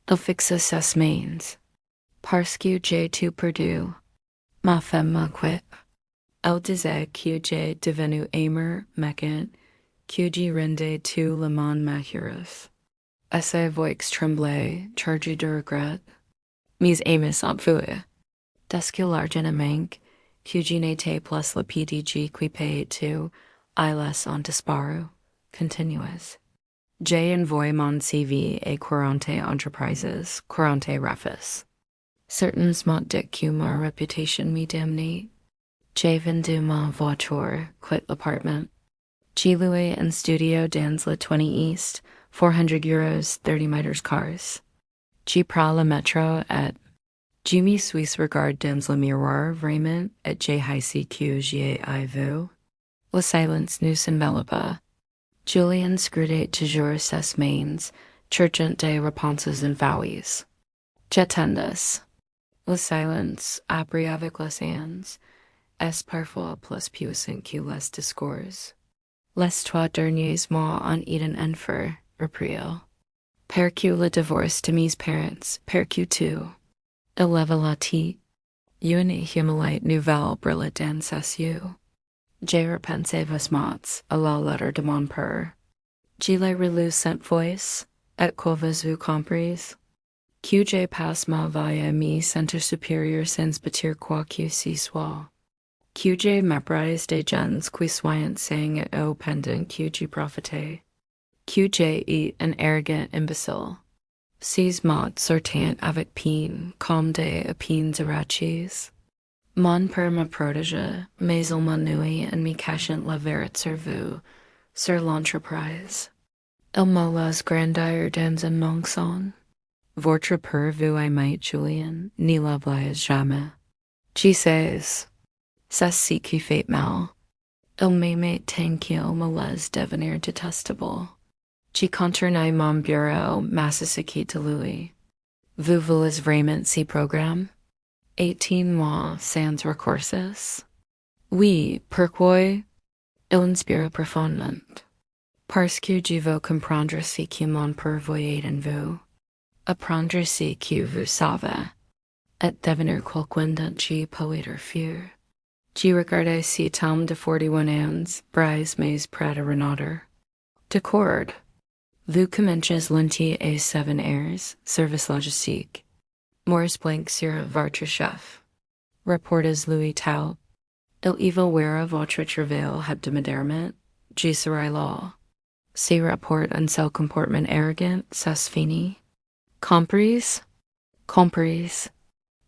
Il fixa ses mains. Parce que j'ai tout perdu. Ma femme m'a quitté. Elle disait que j'ai devenu amer, méchant, que j'ai rendu tout le monde malheureux. À sa voix tremblait, chargée de regret. Mes amis sont fous. Dès que l'argent manque, que je n'étais plus le PDG qui paye tout, ils ont disparu. Continuez. J'ai envoyé mon CV à 40 entreprises, 40 refus. Certains m'ont dit que ma réputation me damnait. J'ai vendu ma voiture, quitté l'appartement. J'ai loué un studio dans le 20 East, 400 euros, 30 mètres cars. J'ai pris le métro et j'ai mis Suisse regard dans le miroir vraiment et j'ai haïsi que j'y ai vu. Le silence nous enveloppa. Julien scrutait toujours ses mains, cherchant des réponses infaouies. J'attendais. Le silence, appris avec les hands, est parfois plus puissant que les discours. Les 3 derniers mois ont été un enfer, reprit-il. Parce que le divorce de mes parents, parce que tout. Il leva la tête. Une humiliante nouvelle brillait dans ses yeux. J repense vos mots, à la lettre de mon père. Gile relus sent voice, et quovis vous compris. QJ passe ma via mi centre supérieur sans bâtir quoi que ce soit. QJ méprise des gens qui soyant sang et au pendant QJ profite. QJ est un arrogant imbécile. Ces mots sortant avec peine, comme des épines arrachées. Mon père me protège, mais il m'ennuie en me cachant la vérité sur vous, sur l'entreprise. Il me laisse grandir dans un non-son. Votre père vous aimait, Julien, ni l'oubliez jamais. Qui sais, c'est ce qui fait mal. Il m'aimait tant qu'il me laisse devenir détestable. Qui contourne mon bureau, massacre de lui. Vous voulez vraiment ce programme? 18 mois sans recourses? Oui, pourquoi? Il inspire profondément. Parce que je veux comprendre ce que mon père voyait en vous. Apprendre ce que vous savez. Et devenir quelqu'un dont je peux être fier. Je regarde cet homme de 41 ans, brise mais près de Renaudre. D'accord. Vous commencez lundi à 7 heures, service logistique. Morris blank sur votre chef. Reportez Louis Tout. Il evil wera votre travail hebdomadairement, je serai là. Ce rapport un seul comportement arrogant, c'est fini. Compris? Compris.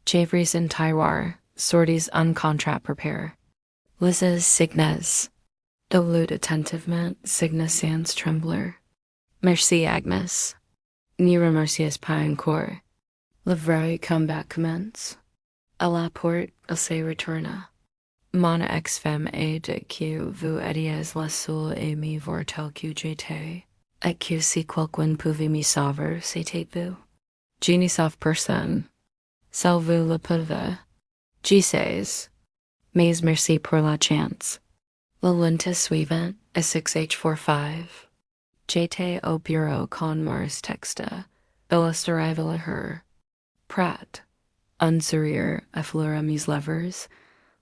Javries in tiroir, sorties un contrat prepare. Lisez signes. Il lut attentivement, signes sans trembler. Merci Agnes. Ni remercies pas encore. Le vrai combat commence. À la porte, il se retourna. Mon ex-femme est de que vous étiez la seule à me voir tel que j'étais, et que si quelqu'un pouvait me sauver, c'était vous. Je ne sauve personne. Seul vous le pouvez. Je sais. Mais merci pour la chance. Le lundi suivant, à 6h45, j'étais au bureau quand Morris texta. Il est arrivé à l'heure. Prêt. Un sourire affleura mes lèvres.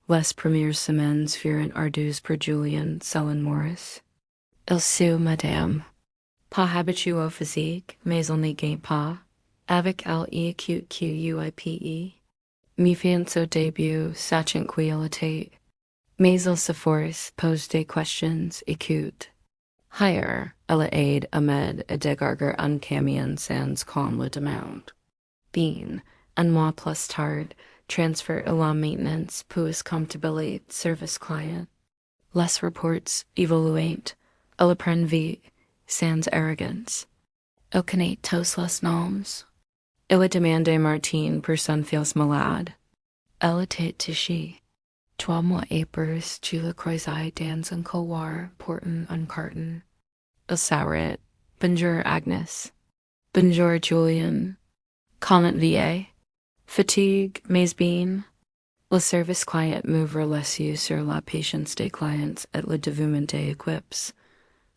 Les premières semaines furent ardues pour Julien, Selon Morris. Il sut, madame. Pas habitué au physique, mais il n'y gagne pas. Avec l'EQQUIPE. Me fiance au début, sachant qui il était. Mais il s'efforce, pose des questions, écoute. Higher, elle aide Ahmed à dégarger un camion sans qu'on le demande. Bien, un mois plus tard, transfer à la maintenance puis comptabilité service client. Les reports évoluent. Elle apprend vite, sans arrogance. Elle connaît tous les noms. Elle a demandé Martine pour son fils malade. Elle était touchée. 3 mois après, je le croisai dans un couloir portant un carton. Il s'arrête. Bonjour Agnes. Bonjour Julien. Comment vas-tu? Fatigue, mais bien. Le service client m'ouvre les yeux sur la patience des clients et le dévouement des équipes.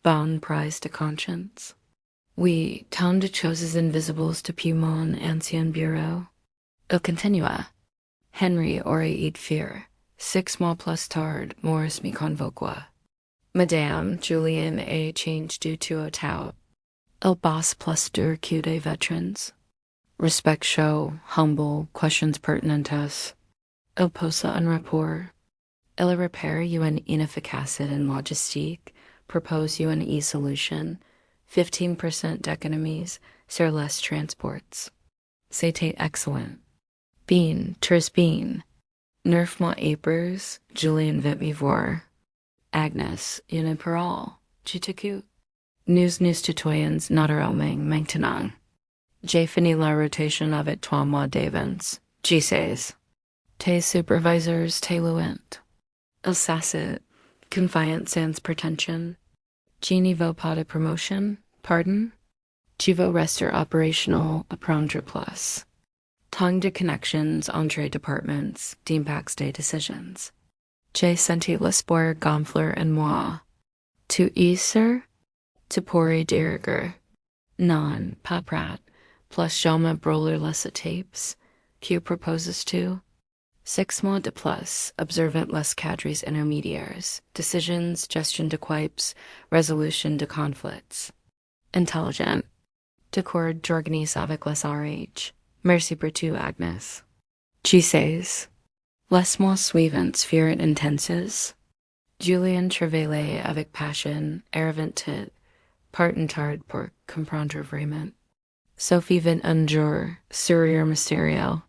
Bonne prise de conscience. Oui, tant de choses invisibles depuis mon ancien bureau. Il continua. Henry aurait eu fear. 6 mois plus tard, Morris me convoqua. Madame, Julien a changed du tout au tout. Il bosse plus dur que des veterans. Respect show, humble, questions pertinentes. Il posa un rapport. Il repère une inefficacité en logistique, propose une e-solution, 15% d'économies sur les transports. C'était excellent. Bien, très bien. 9 mois après, Julien vint me voir. Agnes, une parole, je t'écoute. Nous tutoyons naturellement maintenant. J'ai fini la rotation avec 3 mois d'avance. Je sais. Tes supervisors t'éloignent. Ils s'assit, confiant sans prétention. Je n'y veux pas de promotion, pardon. Je veux rester opérationnel, apprendre plus. Tant de connections entre départements, d'impacts des décisions. J'ai senti l'espoir gonfler en moi. Tu es sûr? Tu pourrais dire non, pas prêt. Plus jamais brûler les tapes. Que proposes-tu? 6 mois de plus, observant les cadres intermédiaires, decisions, gestion de quipes, resolution de conflicts. Intelligent. D'accord d'organiser avec les RH. Merci pour tout, Agnes. Cessé. Les mois suivants furent intenses. Julien travaillait avec passion, arrivant partant tard pour comprendre vraiment. Sophie vint un jour, sourire mystérieux.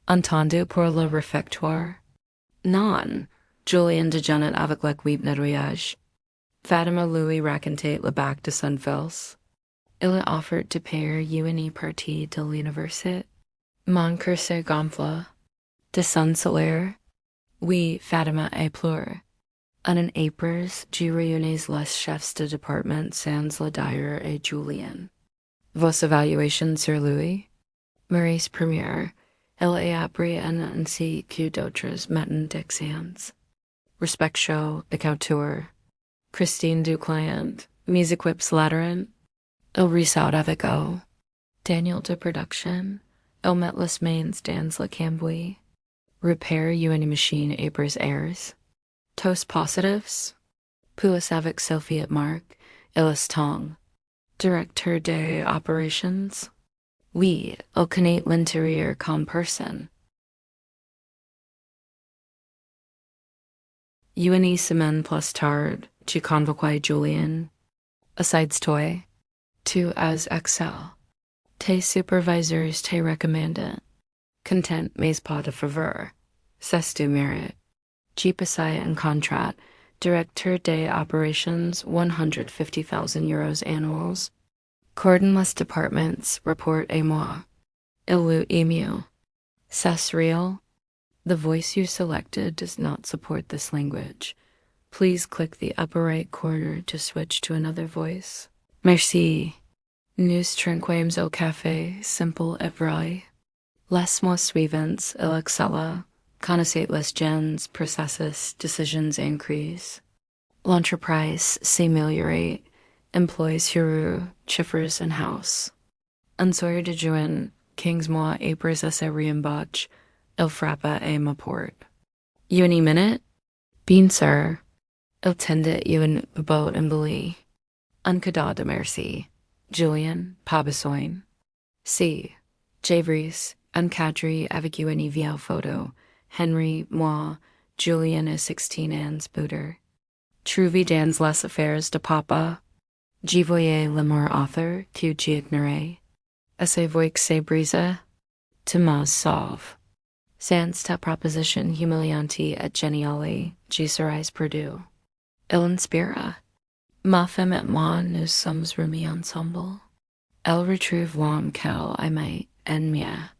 Entendu pour le réfectoire? Non. Julien déjeunait avec l'équipe nettoyage. Fatima lui racontait le bac de son fils. Il a offert de payer une partie de l'université. Mon cœur se gonfla. De son salaire? Oui, Fatima et pleure. En après, j'ai réunis les chefs de département sans le dire et Julien. Vos évaluations sur lui? Maurice première. Il a appris ainsi que d'autres méthodes d'examens. Respect show, de couture. Christine du client. Mes équipes lateran. Il resort avec eux. Daniel de production. Il met les mains dans le cambouis. Repair une machine après airs. Tous positives. Puis avec Sophie at Marc. Il est temps. Directeur des operations. Oui, il connaît l'intérieur comme personne. Une semaine plus tard, tu convoquais Julien. Asides toi, tu as excel. Tes supervisors te recommandent. Content mais pas de faveur. C'est du mérite. Tu passais un contrat, directeur des operations, 150,000 euros annuels. Coordonne les departments, report et moi. Il eut ému. C'est real? The voice you selected does not support this language. Please click the upper right corner to switch to another voice. Merci. Nous trinquons au café, simple et vrai. Les mois suivants, il excella. Connaissait les gens, processus, decisions increase. L'entreprise s'améliorate. Employees heureux, chiffres in house. Un soir de juin, 15 mois après sa réembauche, il frappa et m'apporte. Une minute? Bien sûr. Il tendait une botte embellie. Un cadeau de merci. Julien, pas besoin. Si. Javris, un cadre avec une vieille photo. Henry, moi, Julien et 16 ans bouter. Trouvé dans les affaires de papa. J'y voyais le mort author que j'ignorais. Assez voix que c'est brisé? Tu m'as sauvé. Sans ta proposition humiliante et géniale, j'y serais perdu. Il inspira. Ma femme et moi nous sommes remis ensemble. Elle retrouve l'homme qu'elle aimait en moi.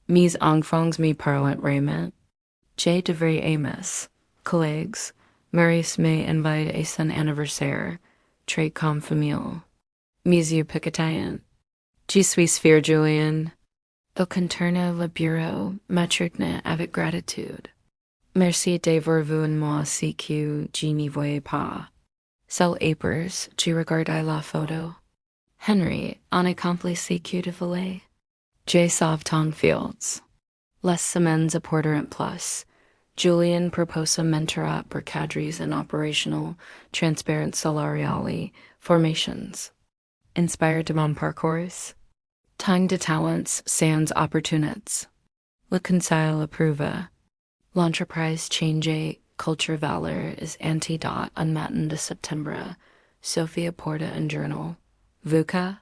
Mes enfants me parlent vraiment. J'ai de vrais amis, collègues. Maurice m'a invité à son anniversaire, très comme famille. Mes yeux piquetaient. Je suis fier, Julien. Il contourna le bureau, m'attractant avec gratitude. Merci d'avoir vu en moi ce que je n'y voyais pas. Seul après, je regardai la photo. Henry, on accomplit ce que tu voulais. J'ai sauvé ton fields. Les semaines apporteront plus. Julien proposa mentorat pour cadres en operational, transparent salariale, formations. Inspired de mon parcours. Tant de talents sans opportunités. Le conseil approuva. L'entreprise change culture valeur is antidote en matin de septembre. Sophie apporta un journal. VUCA.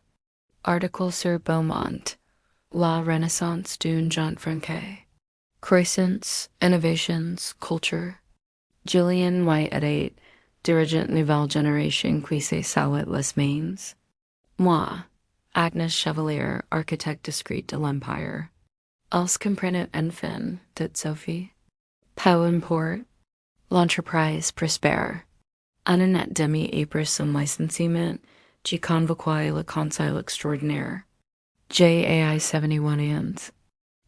Article sur Beaumont. La Renaissance d'une Jean Franquet. Croissance, innovations, culture. Julien White at 8, dirigent nouvelle génération qui se salit les mains. Moi, Agnes Chevalier, architecte discreet de l'Empire. Els comprenez enfin, dit Sophie. Peu importe. L'entreprise prospère. En un demi après son licenciement, j'ai convoqué le conseil extraordinaire. JAI 71 ans.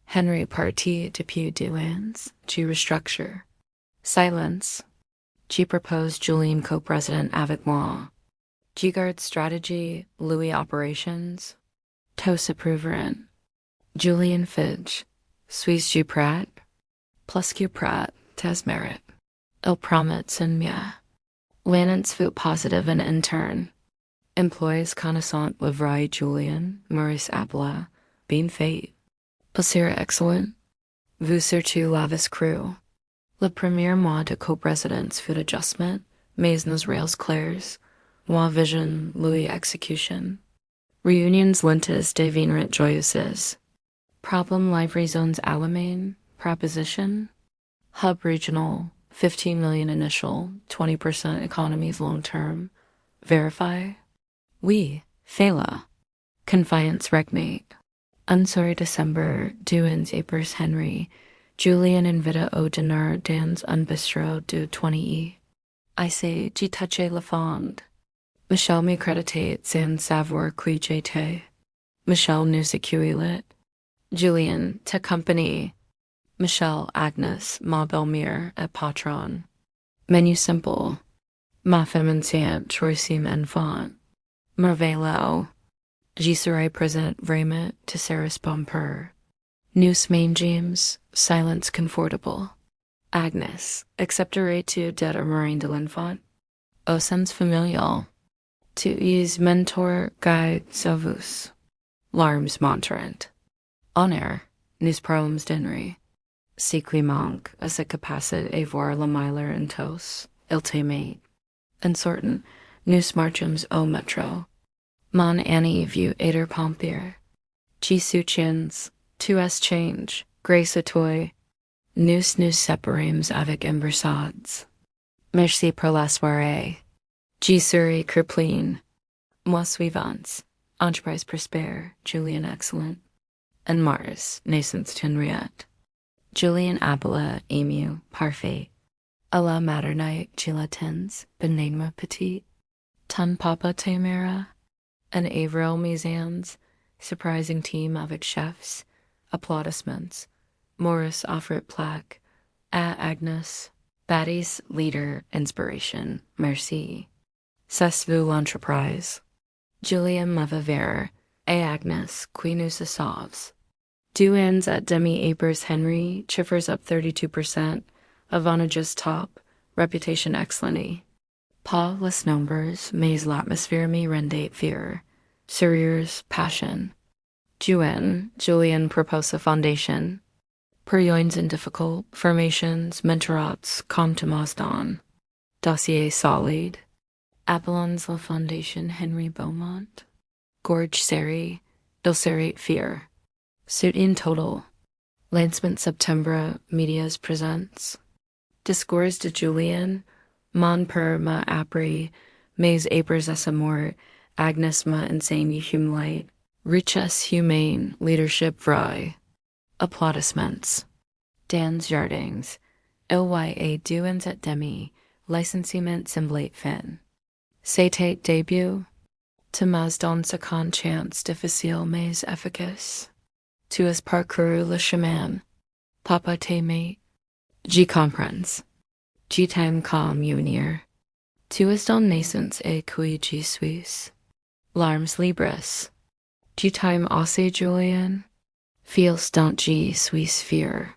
Henry parti depuis 2 ans. J'ai restructure. Silence. J'ai propose Julien co-president avec moi. J'ai garde strategy, Louis operations. Tous approuveraient. Julien Fidge. Suis-je prêt? plus que prat, tes merit. Il promet sin mia. Lanance foot positive and intern. Employees connaissant livrai Julian, Maurice Abla, bean fate. Plaisir excellent. Vous surtout lavis crew. Le premier mois de co-residence food adjustment, mais nos rails clairs. Moi vision, Louis execution. Reunions lentes devenirent joyeuses. Problem library zones Alamein, proposition. Hub regional, 15 million initial, 20% economies long term. Verify. Oui, Fela. Confiance regmate. Unsorry December, duins apers Henry. Julian invita au diner dans un bistrot du 20e. I say, j'y touche la fond. Michel me creditate sans savoir qui j'étais. Michel nous accueillit. Julian, te compagnie. Michel, Agnes, ma belle-mère et patron. Menu simple. Ma féminisante, troisième enfant. Merveilleux. J'y serai présent vraiment to Sarah's bumper. Nous main James, silence comfortable. Agnes, accepterais-tu d'être marine de l'enfant? Au sens familial. Tu es mentor guide savus. Larmes montrant. Honneur, nous parlons d'Henry. Si qui manque à sa capacité à voir la mailer en tos, il t'aimait. Uncertain, nous marchons au metro. Mon Annie vu aider pompier. Chi soutiens, tu es change, grâce à toi. Nous séparons avec embrassades. Merci pour la soirée. J'y serai crippling. Mois suivants, entreprise prospère, Julian excellent. En Mars, naissance Henriette. Julian Abela, ému, parfait. À la maternite, gilatins, benigma petit. Ton papa temera. An Avril Mizans, surprising team avec chefs, applaudissements. Morris offered plaque. A Agnes, Batty's leader, inspiration, merci. C'est vous l'entreprise. Julian Mavaver, A Agnes, qui nous sauves. Deux ends at demi-apers Henry, chiffers up 32%, advantages top, reputation excellent. Pas les numbers, mais l'atmosphère me rendait fier. Sérieux, passion. Julian propose a foundation. Perioins in difficult, formations, mentorats, contumas don. Dossier solide. Apollon's la foundation Henry Beaumont. Gorge seri, docerate fear. Suit in total. Lancement September, medias presents. Discours de Julian. Mon per ma après, mes apers as mort, Agnes ma insane humiliate, richesse humane, leadership vrai. Applaudissements. Dan's Yardings, LYA duins et demi, licenciement semblait fin. C'était début. Thomas donne second chance difficile mais efficace. Tu as parcouru le chemin. Papa t'aimait. J'y comprends. J'y t'aime comme unir. Tu es dans naissance et qui j'y suis. Larmes libres. J'y t'aime assez Julian. Feels don't j'y suis fier.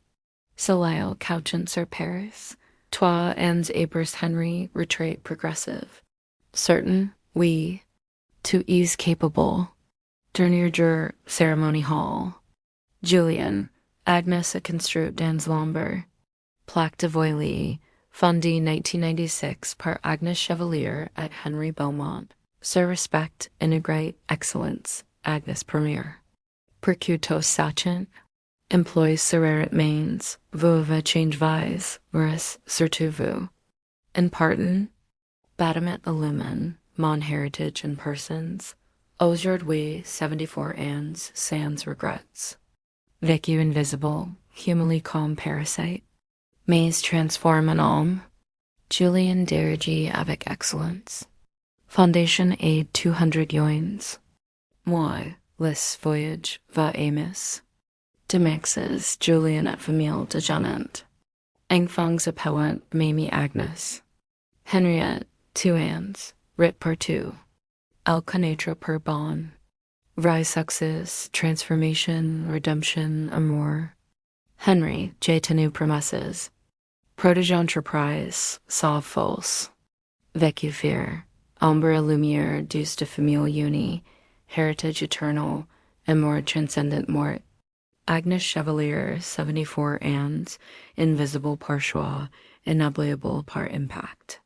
Soleil couchant sur Paris. Toi and Abers Henry retreat progressive. Certain, oui. Tu es capable. Dernier jour, ceremony hall. Julian, Agnes a construit dans l'ombre. Plaque de Voily. Fondé 1996 par Agnes Chevalier at Henry Beaumont. Sir respect, integrate, excellence, Agnes Premier. Percutos sachant. Employs sererit mains. Vous avez change vise, whereas surtout vous. In parton. Batiment illumin. Mon heritage in persons. Aujourd'hui 74 ans, sans regrets. Vécu invisible, humanly calm parasite. Mais transforme en homme. Julian Dergy avec excellence. Foundation aid 200 yoins. Moi, les voyage va aimis. Demexes Julian et famille de Jeannette. Enfants appellant Mamie Agnes. Henriette, 2 ans, writ partout. Al connaître per bon. Rise success, transformation, redemption, amour. Henry, détenu premises. Protégé entreprise, sauve false. Vécu fier, ombre lumière douce de famille unie, héritage eternal, and mort transcendent mort. Agnes Chevalier, 74 ands, invisible par choix, inoubliable par impact.